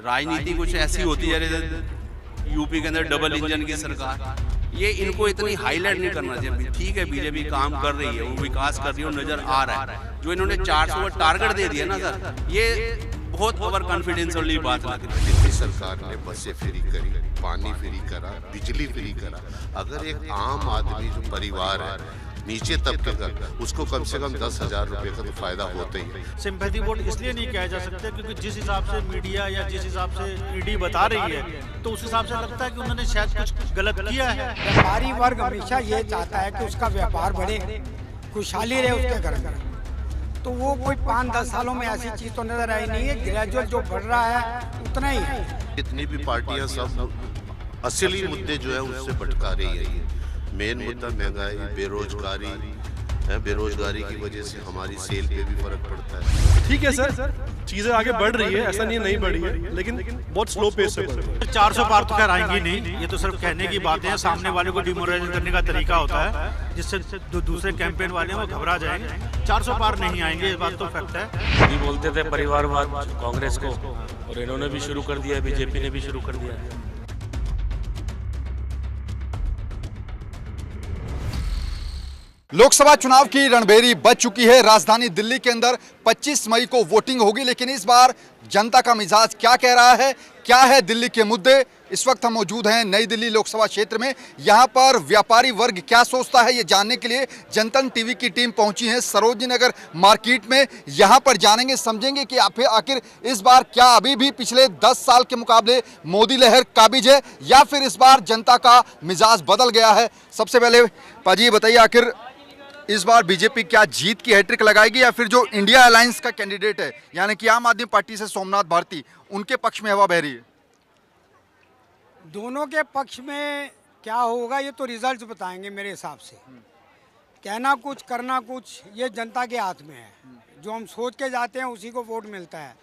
राजनीति कुछ ऐसी होती है जैसे यूपी के अंदर डबल इंजन की सरकार, ये इनको इतनी हाईलाइट नहीं करना चाहिए। ठीक है, बीजेपी काम कर रही है, वो विकास कर रही है, नजर आ रहा है। जो इन्होंने 400 का टारगेट दे दिया ना सर, ये बहुत ओवर कॉन्फिडेंस वाली बात लग रही है। दिल्ली सरकार ने बसें फ्री करी, पानी फ्री करा, बिजली फ्री करा। अगर एक आम आदमी जो परिवार है नीचे तबके का, उसको कम से कम 10,000 रुपए का तो फायदा होता ही है। सिंपैथी वोट इसलिए नहीं किया जा सकता क्योंकि जिस हिसाब से मीडिया या जिस हिसाब से ईडी बता रही है, तो उस हिसाब से लगता है कि उन्होंने शायद कुछ गलत किया है। व्यापारी वर्ग हमेशा ये चाहता है कि उसका व्यापार बढ़े, खुशहाली रहे उसके घर में। तो वो कोई 5-10 सालों में ऐसी चीज तो नजर आई नहीं है। ग्रेजुअल जो बढ़ रहा है उतना ही है। जितनी भी पार्टियां सब असली मुद्दे जो है उससे भटका रही है। मेन मुद्दा महंगाई, बेरोजगारी है। बेरोजगारी की वजह से हमारी सेल पे भी फर्क पड़ता है। ठीक है सर, चीजें आगे बढ़ रही है, ऐसा नहीं बढ़ी है, लेकिन बहुत स्लो पेस से बढ़ रही है। 400 पार तो खैर आएंगी नहीं, ये तो सिर्फ कहने की बातें हैं। सामने वाले को डिमोरलाइज करने का तरीका होता है, जिससे जो दूसरे कैंपेन वाले हैं वो घबरा जाएंगे। 400 पार नहीं आएंगे, इस बात तो फैक्ट है। भी बोलते थे परिवारवाद कांग्रेस को, और इन्होंने भी शुरू कर दिया, बीजेपी ने भी शुरू कर दिया है। लोकसभा चुनाव की रणभेरी बज चुकी है। राजधानी दिल्ली के अंदर 25 मई को वोटिंग होगी, लेकिन इस बार जनता का मिजाज क्या कह रहा है, क्या है दिल्ली के मुद्दे। इस वक्त हम मौजूद हैं नई दिल्ली लोकसभा क्षेत्र में। यहां पर व्यापारी वर्ग क्या सोचता है, ये जानने के लिए जनतन टीवी की टीम पहुंची है सरोजनी नगर मार्केट में। यहां पर जानेंगे, समझेंगे कि आखिर इस बार क्या अभी भी पिछले 10 साल के मुकाबले मोदी लहर काबिज है या फिर इस बार जनता का मिजाज बदल गया है। सबसे पहले पाजी ये बताइए, आखिर इस बार बीजेपी क्या जीत की हैट्रिक लगाएगी या फिर जो इंडिया अलायंस का कैंडिडेट है यानी कि आम आदमी पार्टी से सोमनाथ भारती, उनके पक्ष में हवा बह रही है? दोनों के पक्ष में क्या होगा ये तो रिजल्ट बताएंगे मेरे हिसाब से। कहना कुछ करना कुछ ये जनता के हाथ में है। जो हम सोच के जाते हैं उसी को वोट मिलता है।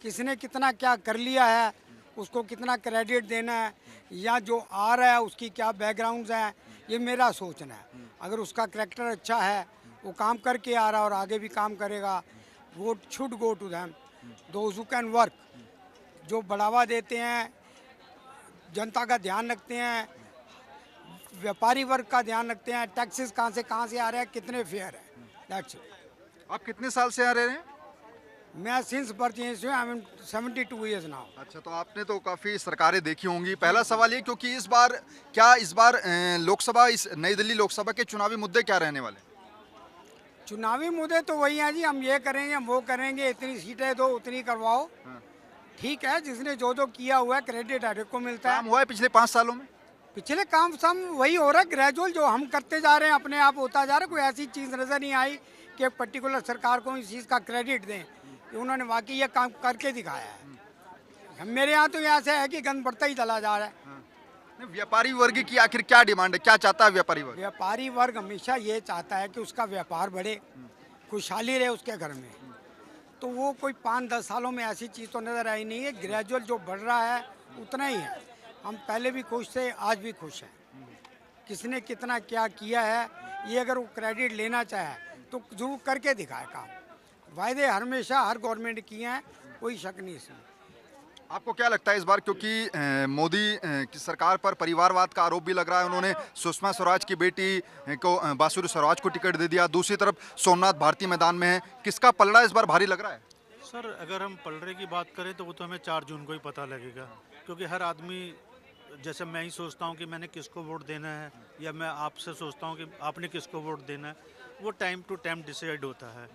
किसने कितना क्या कर लिया है, उसको कितना क्रेडिट देना है, या जो आ रहा है उसकी क्या बैकग्राउंड्स हैं, ये मेरा सोचना है। अगर उसका करैक्टर अच्छा है, वो काम करके आ रहा है और आगे भी काम करेगा, vote should go to them, those who can work. जो बढ़ावा देते हैं, जनता का ध्यान रखते हैं, व्यापारी वर्ग का ध्यान रखते हैं, टैक्सेस कहाँ से आ रहे हैं, कितने फेयर है, दैट्स इट। आप कितने साल से आ रहे हैं? मैं सिंस बर्थ यहीं से हूँ, आई एम 72 ईयर्स नाउ। अच्छा, तो आपने तो काफ़ी सरकारें देखी होंगी। पहला सवाल ये, क्योंकि इस बार लोकसभा, इस नई दिल्ली लोकसभा के चुनावी मुद्दे क्या रहने वाले? चुनावी मुद्दे तो वही हैं जी, हम ये करेंगे, हम वो करेंगे, इतनी सीटें दो, उतनी करवाओ। ठीक है, जिसने जो किया हुआ है क्रेडिट हर एक को मिलता है। काम हुआ है पिछले 5 सालों में? पिछले काम सब वही हो रहा है, ग्रेजुअल जो हम करते जा रहे हैं, अपने आप होता जा रहा है। कोई ऐसी चीज़ नज़र नहीं आई कि पर्टिकुलर सरकार को इस चीज़ का क्रेडिट दें। उन्होंने वाकई ये काम करके दिखाया है। मेरे यहाँ तो यहाँ से है कि गंद बढ़ता ही चला जा रहा है। व्यापारी वर्ग की आखिर क्या डिमांड है, क्या चाहता है व्यापारी वर्ग? व्यापारी वर्ग हमेशा ये चाहता है कि उसका व्यापार बढ़े, खुशहाली रहे उसके घर में। तो वो कोई 5-10 सालों में ऐसी चीज़ तो नज़र आई नहीं है। ग्रेजुअल जो बढ़ रहा है उतना ही है। हम पहले भी खुश थे, आज भी खुश हैं। किसने कितना क्या किया है, ये अगर वो क्रेडिट लेना चाहे तो जरूर करके दिखाए काम। वायदे हमेशा हर गवर्नमेंट किए हैं, कोई शक नहीं इसमें। आपको क्या लगता है इस बार, क्योंकि मोदी की सरकार पर परिवारवाद का आरोप भी लग रहा है। उन्होंने सुषमा स्वराज की बेटी को, बासुरी स्वराज को टिकट दे दिया। दूसरी तरफ सोमनाथ भारती मैदान में है। किसका पलड़ा इस बार भारी लग रहा है? सर, अगर हम पलड़े की बात करें तो वो तो हमें 4 जून को ही पता लगेगा, क्योंकि हर आदमी, जैसे मैं ही सोचता हूँ कि मैंने किसको वोट देना है, या मैं आपसे सोचता हूँ कि आपने किसको वोट देना है, वो टाइम टू टाइम डिसाइड होता है।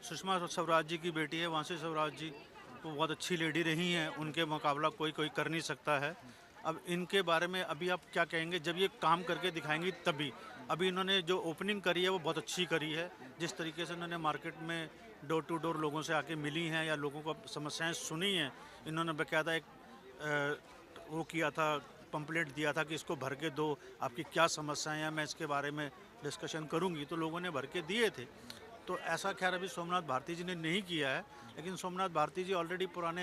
सुषमा स्वराज जी की बेटी है, वांसी स्वराज जी, वो बहुत अच्छी लेडी रही हैं, उनके मुकाबला कोई कर नहीं सकता है। अब इनके बारे में अभी आप क्या कहेंगे, जब ये काम करके दिखाएंगी तभी। अभी इन्होंने जो ओपनिंग करी है वो बहुत अच्छी करी है। जिस तरीके से इन्होंने मार्केट में डोर टू डोर लोगों से आके मिली हैं या लोगों को समस्याएं सुनी हैं, इन्होंने बाकायदा एक वो किया था, पंपलेट दिया था कि इसको भर के दो, आपकी क्या समस्याएं हैं, मैं इसके बारे में डिस्कशन करूँगी, तो लोगों ने भर के दिए थे। तो ऐसा खैर अभी सोमनाथ भारती जी ने नहीं किया है, लेकिन सोमनाथ भारती जी ऑलरेडी पुराने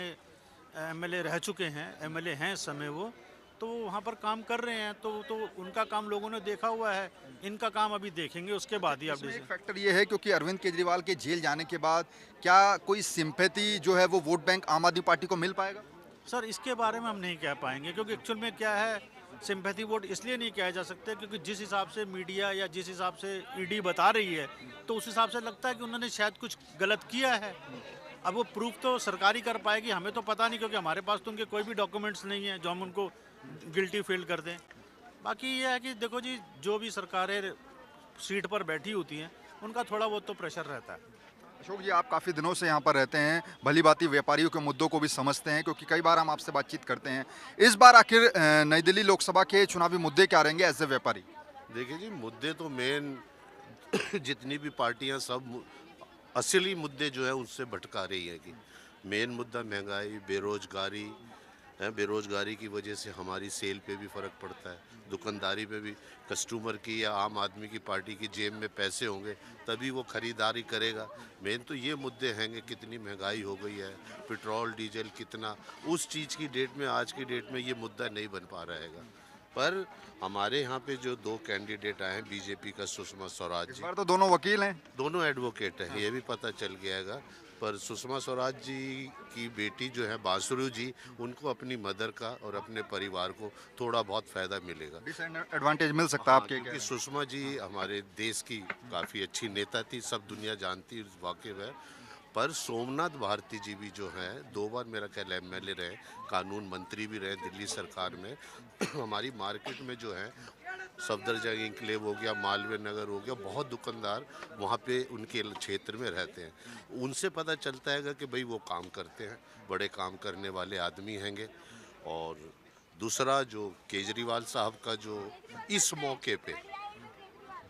एमएलए रह चुके हैं, एमएलए हैं इस समय वो, तो वहाँ पर काम कर रहे हैं। तो उनका काम लोगों ने देखा हुआ है, इनका काम अभी देखेंगे, उसके बाद ही आप एक फैक्टर ये है, क्योंकि अरविंद केजरीवाल के जेल जाने के बाद क्या कोई सिंपैथी जो है वो वोट बैंक आम आदमी पार्टी को मिल पाएगा? सर इसके बारे में हम नहीं कह पाएंगे, क्योंकि एक्चुअल में क्या है, सिंपैथी वोट इसलिए नहीं कहा जा सकते क्योंकि जिस हिसाब से मीडिया या जिस हिसाब से ईडी बता रही है, तो उस हिसाब से लगता है कि उन्होंने शायद कुछ गलत किया है। अब वो प्रूफ तो सरकार ही कर पाएगी, हमें तो पता नहीं, क्योंकि हमारे पास तो उनके कोई भी डॉक्यूमेंट्स नहीं है जो हम उनको गिल्टी फील कर दें। बाकी ये है कि देखो जी, जो भी सरकारें सीट पर बैठी होती हैं उनका थोड़ा बहुत तो प्रेशर रहता है। अशोक जी, आप काफ़ी दिनों से यहाँ पर रहते हैं, भली भांति व्यापारियों के मुद्दों को भी समझते हैं, क्योंकि कई बार हम आपसे बातचीत करते हैं। इस बार आखिर नई दिल्ली लोकसभा के चुनावी मुद्दे क्या रहेंगे एज ए व्यापारी? देखिए जी, मुद्दे तो मेन जितनी भी पार्टियां सब असली मुद्दे जो है उससे भटका रही है कि मेन मुद्दा महंगाई, बेरोजगारी है। बेरोजगारी की वजह से हमारी सेल पे भी फ़र्क पड़ता है, दुकानदारी पे भी। कस्टमर की या आम आदमी की पार्टी की जेब में पैसे होंगे तभी वो ख़रीदारी करेगा। मेन तो ये मुद्दे हैं कि कितनी महंगाई हो गई है, पेट्रोल डीजल कितना, उस चीज़ की डेट में, आज की डेट में ये मुद्दा नहीं बन पा रहेगा। पर हमारे यहाँ पे जो दो कैंडिडेट आए हैं, बीजेपी का सुषमा स्वराज इस जी, बार तो दोनों वकील हैं। दोनों एडवोकेट हैं, ये भी पता चल गयागा। पर सुषमा स्वराज जी की बेटी जो है बांसुरी जी, उनको अपनी मदर का और अपने परिवार को थोड़ा बहुत फ़ायदा मिलेगा। एडवांटेज मिल सकता है आपके? क्योंकि सुषमा जी हमारे देश की काफ़ी अच्छी नेता थी, सब दुनिया जानती है, वाकिफ है। पर सोमनाथ भारती जी भी जो हैं, 2 बार मेरा ख्याल एमएलए रहे, कानून मंत्री भी रहे दिल्ली सरकार में। हमारी मार्केट में जो है सफदरजंग इंक्लेव हो गया, मालवीय नगर हो गया, बहुत दुकानदार वहाँ पे उनके क्षेत्र में रहते हैं। उनसे पता चलता है कि भाई वो काम करते हैं, बड़े काम करने वाले आदमी हैंगे। और दूसरा जो केजरीवाल साहब का जो इस मौके पे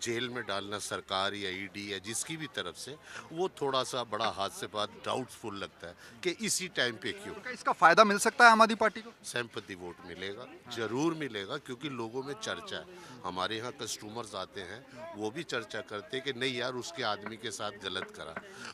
जेल में डालना सरकार या ईडी या जिसकी भी तरफ से, वो थोड़ा सा बड़ा हाथ से बात डाउटफुल लगता है कि इसी टाइम पे क्यों। इसका फायदा मिल सकता है आम आदमी पार्टी को? सिंपैथी वोट मिलेगा, जरूर मिलेगा, क्योंकि लोगों में चर्चा है। हमारे यहाँ कस्टमर्स आते हैं, वो भी चर्चा करते हैं कि नहीं यार, उसके आदमी के साथ गलत करा।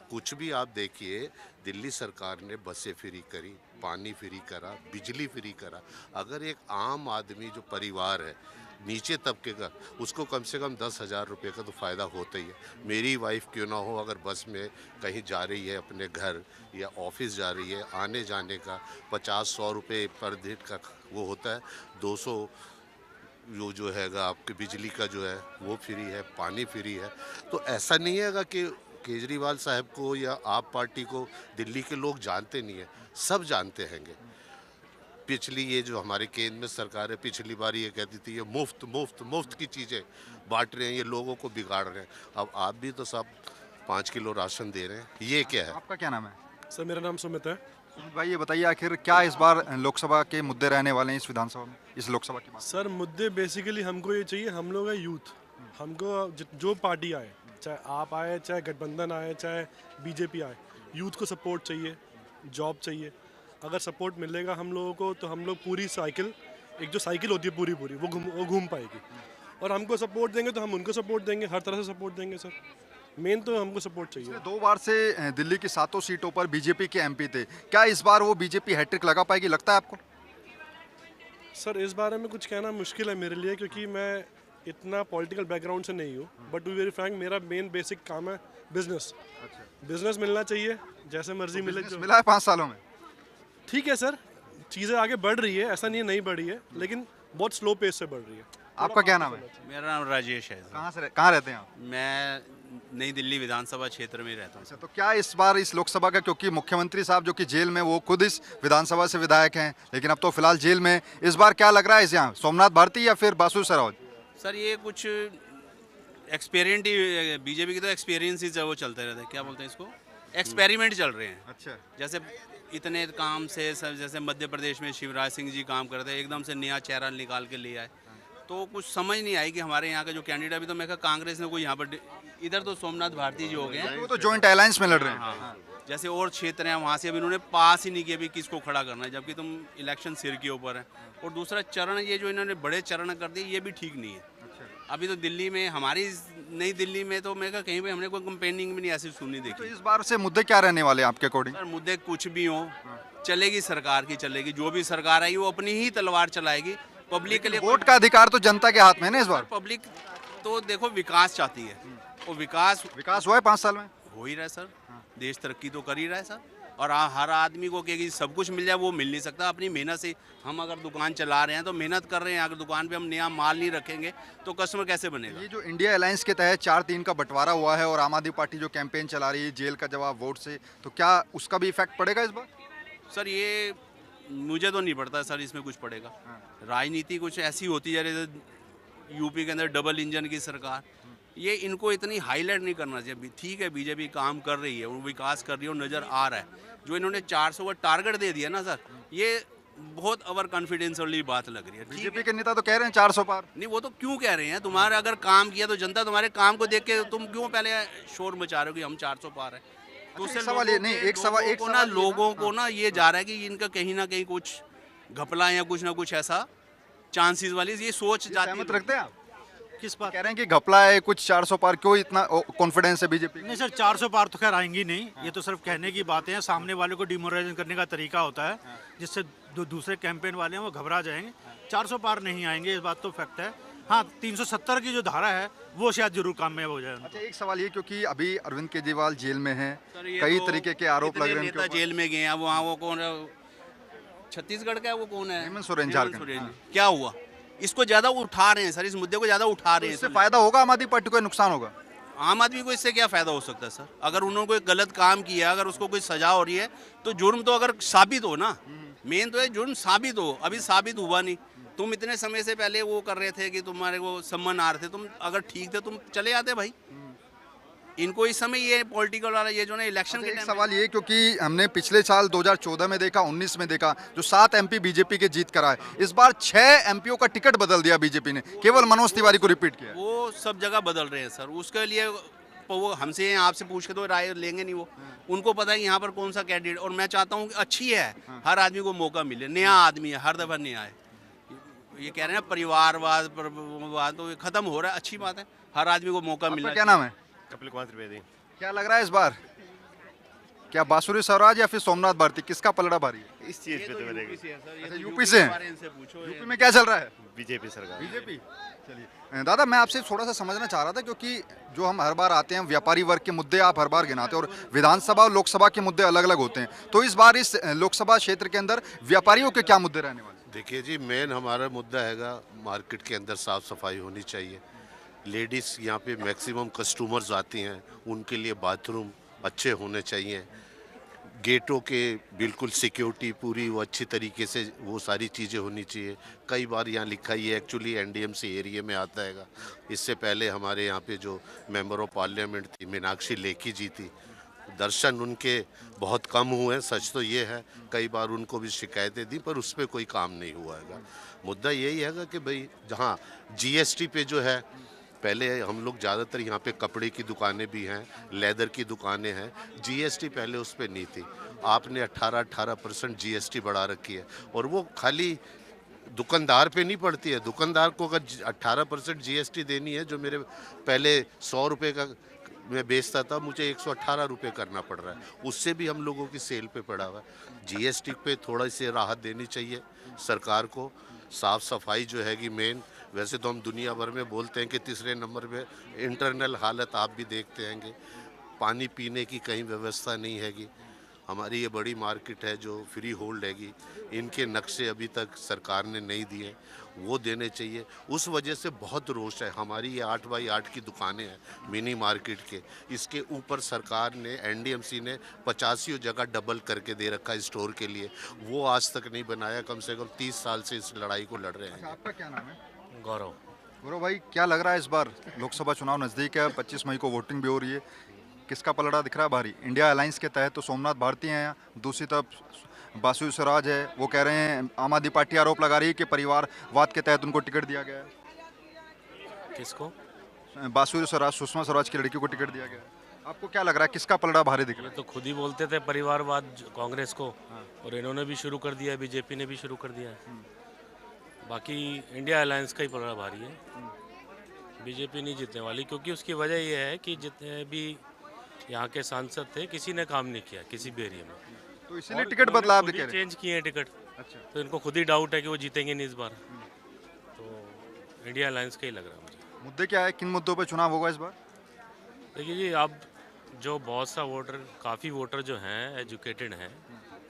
कुछ भी आप देखिए, दिल्ली सरकार ने बसें फ्री करी, पानी फ्री करा, बिजली फ्री करा। अगर एक आम आदमी जो परिवार है नीचे तबके का, उसको कम से कम 10,000 रुपये का तो फ़ायदा होता ही है। मेरी वाइफ क्यों ना हो, अगर बस में कहीं जा रही है अपने घर या ऑफिस जा रही है, आने जाने का 50-100 रुपये पर दिन का वो होता है। 200 जो हैगा आपके बिजली का जो है वो फ्री है, पानी फ्री है। तो ऐसा नहीं हैगा कि केजरीवाल साहब को या आप पार्टी को दिल्ली के लोग जानते नहीं है, सब जानते हैंगे। पिछली ये जो हमारे केंद्र में सरकार है, पिछली बार ये कहती थी ये मुफ्त मुफ्त मुफ्त की चीज़ें बांट रहे हैं, ये लोगों को बिगाड़ रहे हैं। अब आप भी तो सब 5 किलो राशन दे रहे हैं, ये क्या है? आपका क्या नाम है? सर मेरा नाम सुमित है। सुमित भाई, ये बताइए आखिर क्या इस बार लोकसभा के मुद्दे रहने वाले हैं इस विधानसभा में, इस लोकसभा की बात? सर मुद्दे बेसिकली हमको ये चाहिए, हम लोग है यूथ, हमको जो पार्टी आए, चाहे आप आए, चाहे गठबंधन आए, चाहे बीजेपी आए, यूथ को सपोर्ट चाहिए, जॉब चाहिए। अगर सपोर्ट मिलेगा हम लोगों को तो हम लोग पूरी साइकिल, एक जो साइकिल होती है पूरी वो घूम पाएगी। और हमको सपोर्ट देंगे तो हम उनको सपोर्ट देंगे, हर तरह से सपोर्ट देंगे सर। मेन तो हमको सपोर्ट चाहिए। 2 बार से दिल्ली की 7 सीटों पर बीजेपी के एमपी थे, क्या इस बार वो बीजेपी हैट्रिक लगा पाएगी, लगता है आपको? सर इस बारे में कुछ कहना मुश्किल है मेरे लिए, क्योंकि मैं इतना पॉलिटिकल बैकग्राउंड से नहीं हूँ। But to be very frank, मेरा मेन बेसिक काम है बिजनेस। बिजनेस मिलना चाहिए, जैसे मर्जी मिले। जो मिला है 5 सालों में? ठीक है सर, चीज़ें आगे बढ़ रही है, ऐसा नहीं है नहीं बढ़ी है, लेकिन बहुत स्लो पेस से बढ़ रही है। आपका क्या नाम है? मेरा नाम राजेश है। कहाँ रहते हैं आप? मैं नई दिल्ली विधानसभा क्षेत्र में रहता हूँ। अच्छा, तो क्या इस बार इस लोकसभा का, क्योंकि मुख्यमंत्री साहब जो कि जेल में, वो खुद इस विधानसभा से विधायक हैं, लेकिन अब तो फिलहाल जेल में, इस बार क्या लग रहा है इस यहाँ, सोमनाथ भारती या फिर बासु सरावत? सर ये कुछ एक्सपेरिमेंट ही, बीजेपी की तो एक्सपीरियंस ही वो चलते रहते हैं, क्या बोलते हैं इसको, एक्सपेरिमेंट चल रहे हैं। अच्छा, जैसे इतने काम से सब, जैसे मध्य प्रदेश में शिवराज सिंह जी काम करते हैं, एकदम से नया चेहरा निकाल के ले आए, तो कुछ समझ नहीं आई कि हमारे यहाँ का जो कैंडिडेट, अभी तो मैं कहा कांग्रेस ने कोई यहाँ पर, इधर तो सोमनाथ भारती जी हो गए हैं, वो तो जॉइंट अलायंस में लड़ रहे हैं। हाँ, जैसे और क्षेत्र हैं वहाँ से अभी उन्होंने पास ही नहीं किया अभी किसको खड़ा करना है, जबकि तुम इलेक्शन सिर के ऊपर है। और दूसरा चरण, ये जो इन्होंने बड़े चरण कर दिए, ये भी ठीक नहीं है। अभी तो दिल्ली में, हमारी नई दिल्ली में तो मैं कहा कहीं पे हमने कोई कंपेनिंग भी नहीं ऐसी सुनी देखी। तो इस बार से मुद्दे क्या रहने वाले हैं आपके अकॉर्डिंग? सर मुद्दे कुछ भी हो, चलेगी सरकार की चलेगी, जो भी सरकार आएगी वो अपनी ही तलवार चलाएगी। पब्लिक के लिए वोट का अधिकार तो जनता के हाथ में है ना इस बार? पब्लिक तो देखो विकास चाहती है, और विकास हुआ है 5 साल में? हो ही रहा है सर, देश तरक्की तो कर ही रहा है सर। और हर आदमी को कि सब कुछ मिल जाए वो मिल नहीं सकता। अपनी मेहनत से हम अगर दुकान चला रहे हैं तो मेहनत कर रहे हैं, अगर दुकान पे हम नया माल नहीं रखेंगे तो कस्टमर कैसे बनेगा। ये जो इंडिया अलायंस के तहत 4-3 का बंटवारा हुआ है और आम आदमी पार्टी जो कैंपेन चला रही है जेल का जवाब वोट से, तो क्या उसका भी इफेक्ट पड़ेगा इस बार? सर ये मुझे तो नहीं पड़ता सर इसमें कुछ पड़ेगा। राजनीति कुछ ऐसी होती जा रही है यूपी के अंदर डबल इंजन की सरकार, ये इनको इतनी हाईलाइट नहीं करना चाहिए। ठीक है बीजेपी काम कर रही है, वो विकास कर रही है, वो नज़र आ रहा है। जो इन्होंने 400 का टारगेट दे दिया ना सर, ये बहुत ओवर कॉन्फिडेंस वाली बात लग रही है। बीजेपी के नेता तो कह रहे हैं 400 पार। नहीं वो तो क्यों कह रहे हैं, तुम्हारे अगर काम किया तो जनता तुम्हारे काम को देख के तुम क्यों पहले शोर मचा रहे हो कि हम 400 पार है। एक सवाल ये नहीं, एक सवाल ना लोगों को ना ये जा रहा है कि इनका कहीं ना कहीं कुछ घपला या कुछ ना कुछ ऐसा चांसेस वाली ये सोच जाती सहमत रखते हैं आप? किस बात? कह रहे हैं कि घपला है कुछ 400 पार, क्यों इतना कॉन्फिडेंस है बीजेपी? नहीं सर, 400 पार तो खैर आएंगी नहीं, ये तो सिर्फ कहने की बातें हैं। सामने वाले को डिमोरलाइज करने का तरीका होता है जिससे दूसरे कैंपेन वाले हैं वो घबरा जाएंगे। 400 पार नहीं आएंगे, इस बात तो फैक्ट है। हाँ 370 की जो धारा है वो शायद जरूर कामयाब हो जाए। अच्छा एक सवाल ये, क्योंकि अभी अरविंद केजरीवाल जेल में हैं, कई तरीके के आरोप लग रहे हैं नेता उनके ऊपर। जेल में गए हैं, वहाँ वो कौन है, छत्तीसगढ़ का है वो कौन है, हेमंत सोरेन, हेमंत झारखंड। सोरेन। क्या हुआ, इसको ज्यादा उठा रहे हैं सर, इस मुद्दे को ज्यादा उठा रहे हैं। इससे फायदा होगा आम आदमी पार्टी को या नुकसान होगा? आम आदमी को इससे क्या फायदा हो सकता है सर? अगर उन्होंने कोई गलत काम किया, अगर उसको कोई सजा हो रही है तो जुर्म तो अगर साबित हो ना, मेन तो है जुर्म साबित हो। अभी साबित हुआ नहीं। तुम इतने समय से पहले वो कर रहे थे कि तुम्हारे को सम्मान आ रहे थे, तुम अगर ठीक थे तुम चले आते भाई। इनको इस समय ये पॉलिटिकल वाला ये जो ना इलेक्शन के एक टाइम सवाल ये, क्योंकि हमने पिछले साल 2014 में देखा, 19 में देखा, जो 7 एमपी बीजेपी के जीत कर आए, इस बार 6 एमपीओ का टिकट बदल दिया बीजेपी ने, केवल मनोज तिवारी को रिपीट किया। वो सब जगह बदल रहे हैं सर। उसके लिए वो हमसे आपसे पूछ के तो राय लेंगे नहीं। वो उनको पता है यहाँ पर कौन सा कैंडिडेट, और मैं चाहता हूँ कि अच्छी है, हर आदमी को मौका मिले, नया आदमी है, हर दफा नया है। ये कह रहे हैं परिवारवाद तो खत्म हो रहा है, अच्छी बात है, हर आदमी को मौका मिलना। क्या नाम है? कपिल कुमार त्रिवेदी। क्या लग रहा है इस बार, क्या बांसुरी स्वराज या फिर सोमनाथ भारती, किसका पलड़ा भारी है? इस चीज पे तो मेरे अच्छा, यूपी से हैं? यूपी में क्या चल रहा है? बीजेपी सरकार। बीजेपी। चलिए दादा, मैं आपसे थोड़ा सा समझना चाह रहा था, क्योंकि जो हम हर बार आते हैं व्यापारी वर्ग के मुद्दे आप हर बार गिनाते हैं और विधानसभा और लोकसभा के मुद्दे अलग अलग होते हैं, तो इस बार इस लोकसभा क्षेत्र के अंदर व्यापारियों के क्या मुद्दे रहने वाले? देखिए जी, मेन हमारा मुद्दा हैगा मार्केट के अंदर साफ सफाई होनी चाहिए। लेडीज़ यहाँ पे मैक्सिमम कस्टमर्स आती हैं, उनके लिए बाथरूम अच्छे होने चाहिए, गेटों के बिल्कुल सिक्योरिटी पूरी वो अच्छी तरीके से वो सारी चीज़ें होनी चाहिए। कई बार यहाँ लिखा ही है, एक्चुअली एनडीएमसी एरिया में आता हैगा। इससे पहले हमारे यहाँ पे जो मेंबर ऑफ पार्लियामेंट थी मीनाक्षी लेखी जी थी, दर्शन उनके बहुत कम हुए हैं, सच तो ये है। कई बार उनको भी शिकायतें दी पर उस पर कोई काम नहीं हुआ हैगा। मुद्दा यही हैगा कि भाई जहाँ जीएसटी पे जो है, पहले हम लोग ज़्यादातर यहाँ पे कपड़े की दुकानें भी हैं, लेदर की दुकानें हैं, जीएसटी पहले उस पर नहीं थी। आपने 18% जीएसटी बढ़ा रखी है, और वो खाली दुकानदार पे नहीं पड़ती है। दुकानदार को अगर 18% जीएसटी देनी है, जो मेरे पहले 100 रुपये का मैं बेचता था, मुझे 118 रुपये करना पड़ रहा है, उससे भी हम लोगों की सेल पे पड़ा हुआ है। जीएसटी पे थोड़ा सी राहत देनी चाहिए सरकार को। साफ़ सफाई जो हैगी मेन, वैसे तो हम दुनिया भर में बोलते हैं कि तीसरे नंबर पे इंटरनल हालत आप भी देखते हैंगे, पानी पीने की कहीं व्यवस्था नहीं हैगी। हमारी ये बड़ी मार्केट है जो फ्री होल्ड हैगी, इनके नक्शे अभी तक सरकार ने नहीं दिए, वो देने चाहिए। उस वजह से बहुत रोष है। हमारी ये 8x8 की दुकानें हैं मिनी मार्केट के, इसके ऊपर सरकार ने एनडीएमसी ने 85 जगह डबल करके दे रखा है स्टोर के लिए, वो आज तक नहीं बनाया। कम से कम 30 साल से इस लड़ाई को लड़ रहे हैं। आपका क्या नाम है? गौरव। गौरव भाई, क्या लग रहा है इस बार लोकसभा चुनाव नज़दीक है, 25 मई को वोटिंग भी हो रही है, किसका पलड़ा दिख रहा है भारी? इंडिया अलायंस के तहत तो सोमनाथ भारती हैं, दूसरी तरफ बांसुरी स्वराज है, वो कह रहे हैं, आम आदमी पार्टी आरोप लगा रही है कि परिवारवाद के तहत उनको टिकट दिया गया है। किसको? बांसुरी स्वराज, सुषमा स्वराज की लड़की को टिकट दिया गया है। आपको क्या लग रहा है किसका पलड़ा भारी दिख रहा ये तो खुद ही बोलते थे परिवारवाद कांग्रेस को, और इन्होंने भी शुरू कर दिया है, बीजेपी ने भी शुरू कर दिया है। बाकी इंडिया अलायंस का ही पलड़ा भारी है, बीजेपी नहीं जीतने वाली, क्योंकि उसकी वजह यह है कि जितने भी यहाँ के सांसद थे किसी ने काम नहीं किया किसी भी एरिया में, तो इसीलिए टिकट बदला आप चेंज किए हैं टिकट। अच्छा, तो इनको खुद ही डाउट है कि वो जीतेंगे नहीं इस बार, तो इंडिया अलायंस का ही लग रहा है मुझे। मुद्दे क्या है, किन मुद्दों पर चुनाव होगा इस बार? देखिए जी, अब जो बहुत सा वोटर, काफ़ी वोटर जो हैं एजुकेटेड हैं,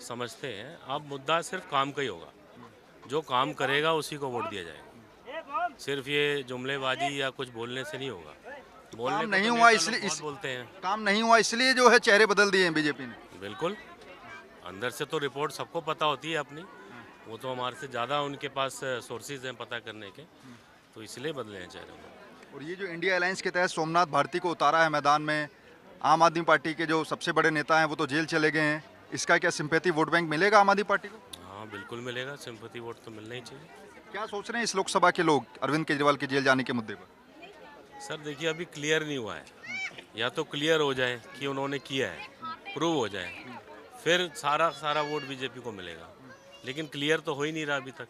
समझते हैं अब मुद्दा सिर्फ काम का ही होगा। जो काम करेगा उसी को वोट दिया जाएगा। सिर्फ ये जुमलेबाजी या कुछ बोलने से नहीं होगा। बोलने काम को नहीं तो हुआ नेता इसलिए लोग बहुत बोलते हैं। काम नहीं हुआ इसलिए जो है चेहरे बदल दिए हैं बीजेपी ने। बिल्कुल, अंदर से तो रिपोर्ट सबको पता होती है अपनी, वो तो हमारे से ज़्यादा उनके पास सोर्सेज हैं पता करने के, तो इसलिए बदले हैं चेहरे को। और ये जो इंडिया अलायंस के तहत सोमनाथ भारती को उतारा है मैदान में, आम आदमी पार्टी के जो सबसे बड़े नेता हैं वो तो जेल चले गए हैं, इसका क्या सिंपैथी वोट बैंक मिलेगा आम आदमी पार्टी को? हाँ बिल्कुल मिलेगा, सिंपैथी वोट तो मिलना ही चाहिए। क्या सोच रहे हैं इस लोकसभा के लोग अरविंद केजरीवाल के जेल जाने के मुद्दे पर? सर देखिए, अभी क्लियर नहीं हुआ है, या तो क्लियर हो जाए कि उन्होंने किया है, प्रूव हो जाए, फिर सारा वोट बीजेपी को मिलेगा। लेकिन क्लियर तो हो ही नहीं रहा अभी तक।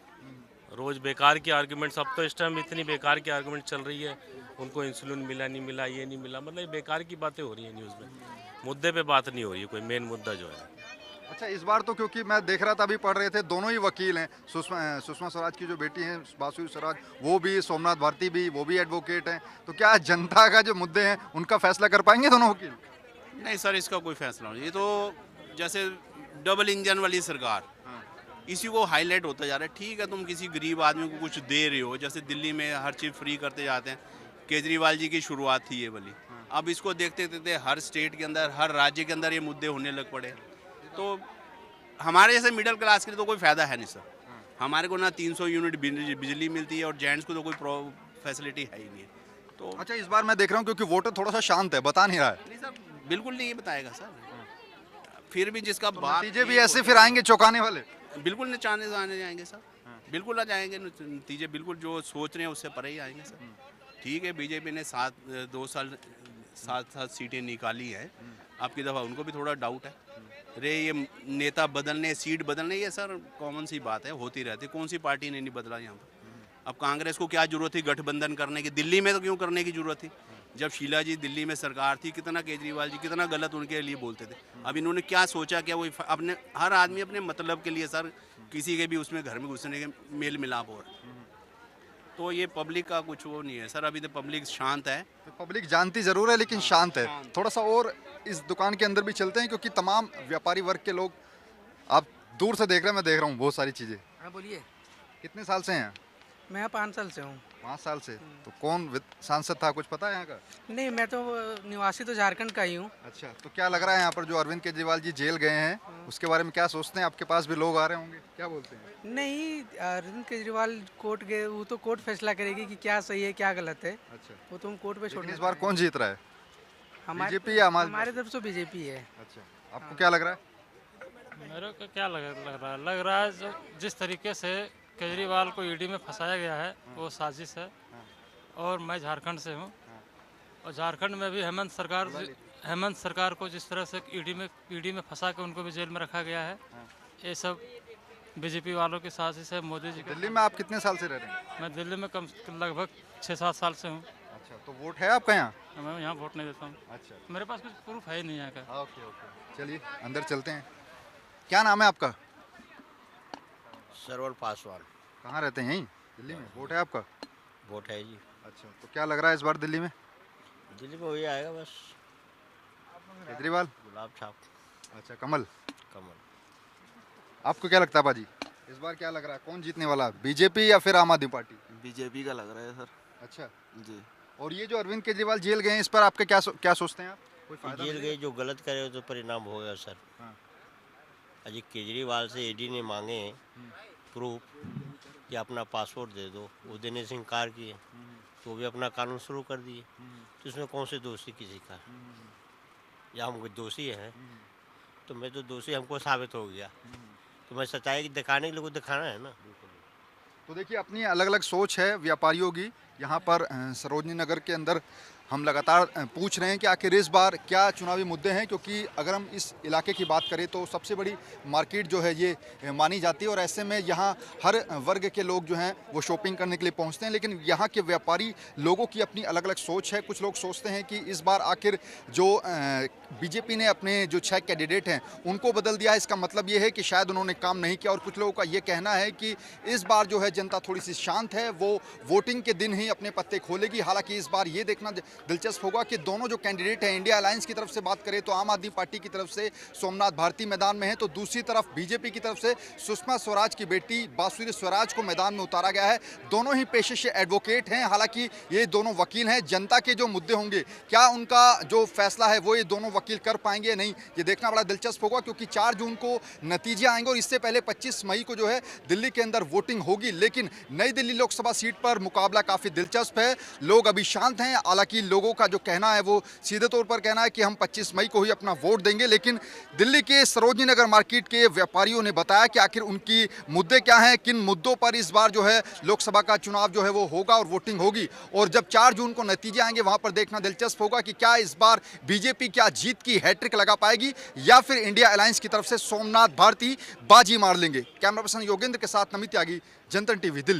रोज़ बेकार की आर्गुमेंट्स, अब तो इस टाइम इतनी बेकार की आर्गुमेंट चल रही है, उनको इंसुलिन मिला नहीं मिला, ये नहीं मिला, मतलब ये बेकार की बातें हो रही हैं न्यूज़ में, मुद्दे पे बात नहीं हो रही है, कोई मेन मुद्दा जो है। अच्छा, इस बार तो क्योंकि मैं देख रहा था अभी पढ़ रहे थे, दोनों ही वकील हैं, सुषमा स्वराज की जो बेटी हैं बासु स्वराज, वो भी, सोमनाथ भारती भी, वो भी एडवोकेट हैं, तो क्या जनता का जो मुद्दे हैं उनका फैसला कर पाएंगे दोनों वकील? नहीं सर, इसका कोई फैसला नहीं। ये तो जैसे डबल इंजन वाली सरकार, इसी को हाईलाइट होता जा रहा है। ठीक है, तुम किसी गरीब आदमी को कुछ दे रहे हो, जैसे दिल्ली में हर चीज़ फ्री करते जाते हैं, केजरीवाल जी की शुरुआत थी ये वाली। अब इसको देखते देखते हर स्टेट के अंदर, हर राज्य के अंदर ये मुद्दे होने लग पड़े, तो हमारे जैसे मिडिल क्लास के लिए तो कोई फ़ायदा है नहीं सर। हमारे को ना 300 यूनिट बिजली मिलती है और जेंट्स को तो कोई फैसिलिटी है ही नहीं है। तो अच्छा, इस बार मैं देख रहा हूँ क्योंकि वोटर थोड़ा सा शांत है, बता नहीं रहा है, नहीं सर, बिल्कुल नहीं बताएगा सर। फिर भी जिसका तो बाप नतीजे भी एक ऐसे होता फिर आएंगे चौंकाने वाले। है, बिल्कुल नचाने आने जाएंगे सर, बिल्कुल आ जाएंगे नतीजे, बिल्कुल जो सोच रहे हैं उससे परे ही आएंगे सर। ठीक है, बीजेपी ने 2 साल 7 सीटें निकाली है, आपकी दफ़ा उनको भी थोड़ा डाउट है। अरे ये नेता बदलने, सीट बदलने, ये सर कॉमन सी बात है, होती रहती। कौन सी पार्टी ने नहीं बदला यहाँ पर? अब कांग्रेस को क्या जरूरत थी गठबंधन करने की? दिल्ली में तो क्यों करने की जरूरत थी? जब शीला जी दिल्ली में सरकार थी, कितना केजरीवाल जी कितना गलत उनके लिए बोलते थे। अब इन्होंने क्या सोचा, क्या वो अपने, हर आदमी अपने मतलब के लिए सर किसी के भी उसमें घर में घुसने के मेल मिलाप हो रहा है। तो ये पब्लिक का कुछ वो नहीं है सर, अभी तो पब्लिक शांत है। तो पब्लिक जानती जरूर है लेकिन शांत है। थोड़ा सा और इस दुकान के अंदर भी चलते हैं क्योंकि तमाम व्यापारी वर्ग के लोग, आप दूर से देख रहे हैं, मैं देख रहा हूँ बहुत सारी चीज़ें। हाँ बोलिए। कितने साल से हैं? मैं यहाँ 5 साल से हूँ। 5 साल से। तो कौन सांसद था, कुछ पता है यहाँ का? नहीं, मैं तो निवासी तो झारखंड का ही हूँ। अच्छा, तो क्या लग रहा है यहाँ पर जो अरविंद केजरीवाल जी जेल गए हैं उसके बारे में क्या सोचते हैं? आपके पास भी लोग आ रहे होंगे, क्या बोलते हैं? नहीं, अरविंद केजरीवाल कोर्ट गए, वो तो कोर्ट फैसला करेगी कि क्या सही है क्या गलत है। अच्छा, वो तो हम कोर्ट पे लेकिन छोड़ने इस बार कौन जीत रहा है? हमारे बीजेपी या हमारे तरफ से बीजेपी है। अच्छा, आपको क्या लग रहा है? मेरे को क्या लग रहा है जिस तरीके से केजरीवाल को ईडी में फंसाया गया है वो साजिश है। और मैं झारखंड से हूँ, और झारखंड में भी हेमंत सरकार को जिस तरह से ईडी में फंसा के उनको भी जेल में रखा गया है, ये सब बीजेपी वालों की साजिश है, मोदी जी की। दिल्ली में आप कितने साल से रह रहे हैं? मैं दिल्ली में लगभग 6-7 साल से हूँ। अच्छा, तो वोट है आपका यहाँ? मैं यहाँ वोट नहीं देता हूँ। अच्छा, मेरे पास कुछ प्रूफ है ही नहीं यहाँ का। ओके ओके, चलिए अंदर चलते हैं। क्या नाम है आपका? सरवल पासवान। कहाँ रहते हैं? यहीं दिल्ली में। वोट है आपका? वोट है जी। अच्छा, तो क्या लग रहा है इस बार दिल्ली में? दिल्ली में वही आएगा बस, केजरीवाल, गुलाब छाप, अच्छा कमल। कमल। आपको क्या लगता है बाजी, इस बार क्या लग रहा है, कौन जीतने वाला है, बीजेपी या फिर आम आदमी पार्टी? बीजेपी का लग रहा है सर। अच्छा जी। और ये जो अरविंद केजरीवाल जेल गए हैं इस पर आपके क्या सोचते हैं आप? कोई फायदा जेल मिलेगा? गए, जो गलत करे तो परिणाम होगा सर। हाँ। अजी केजरीवाल से ईडी ने मांगे प्रूफ कि अपना पासपोर्ट दे दो, वो देने से इनकार किए, तो भी अपना कानून शुरू कर दिए। तो इसमें कौन से दोषी किसी का, या हम कोई दोषी हैं? तो मैं तो दोषी हमको साबित हो गया, तो मैं सच्चाई की दिखाने के लिए को दिखाना है ना। तो देखिए, अपनी अलग अलग सोच है व्यापारियों की। यहाँ पर सरोजनी नगर के अंदर हम लगातार पूछ रहे हैं कि आखिर इस बार क्या चुनावी मुद्दे हैं, क्योंकि अगर हम इस इलाके की बात करें तो सबसे बड़ी मार्केट जो है ये मानी जाती है, और ऐसे में यहाँ हर वर्ग के लोग जो हैं वो शॉपिंग करने के लिए पहुँचते हैं। लेकिन यहाँ के व्यापारी लोगों की अपनी अलग अलग सोच है। कुछ लोग सोचते हैं कि इस बार आखिर जो बीजेपी ने अपने जो 6 कैंडिडेट हैं उनको बदल दिया है, इसका मतलब ये है कि शायद उन्होंने काम नहीं किया। और कुछ लोगों का ये कहना है कि इस बार जो है जनता थोड़ी सी शांत है, वो वोटिंग के दिन ही अपने पत्ते खोलेगी। हालांकि इस बार ये देखना दिलचस्प होगा कि दोनों जो कैंडिडेट हैं, इंडिया अलायंस की तरफ से बात करें तो आम आदमी पार्टी की तरफ से सोमनाथ भारती मैदान में है, तो दूसरी तरफ बीजेपी की तरफ से सुषमा स्वराज की बेटी बासुरी स्वराज को मैदान में उतारा गया है। दोनों ही पेशे से एडवोकेट हैं, हालांकि ये दोनों वकील हैं। जनता के जो मुद्दे होंगे, क्या उनका जो फैसला है वो ये दोनों वकील कर पाएंगे या नहीं, ये देखना बड़ा दिलचस्प होगा, क्योंकि 4 जून को नतीजे आएंगे और इससे पहले 25 मई को जो है दिल्ली के अंदर वोटिंग होगी। लेकिन नई दिल्ली लोकसभा सीट पर मुकाबला काफी दिलचस्प है। लोग अभी शांत हैं, हालांकि लोगों का जो कहना है वो सीधे तौर पर कहना है कि हम 25 मई को ही अपना वोट देंगे। लेकिन दिल्ली के सरोजनी नगर मार्केट के व्यापारियों ने बताया कि आखिर उनकी मुद्दे क्या हैं, किन मुद्दों पर इस बार जो है लोकसभा का चुनाव जो है वो होगा और वोटिंग होगी। और जब 4 जून को नतीजे आएंगे वहां पर देखना दिलचस्प होगा कि क्या इस बार बीजेपी क्या जीत की हैट्रिक लगा पाएगी या फिर इंडिया अलायंस की तरफ से सोमनाथ भारती बाजी मार लेंगे। कैमरा पर्सन योगेंद्र के साथ नमित त्यागी, जनतन टीवी, दिल्ली।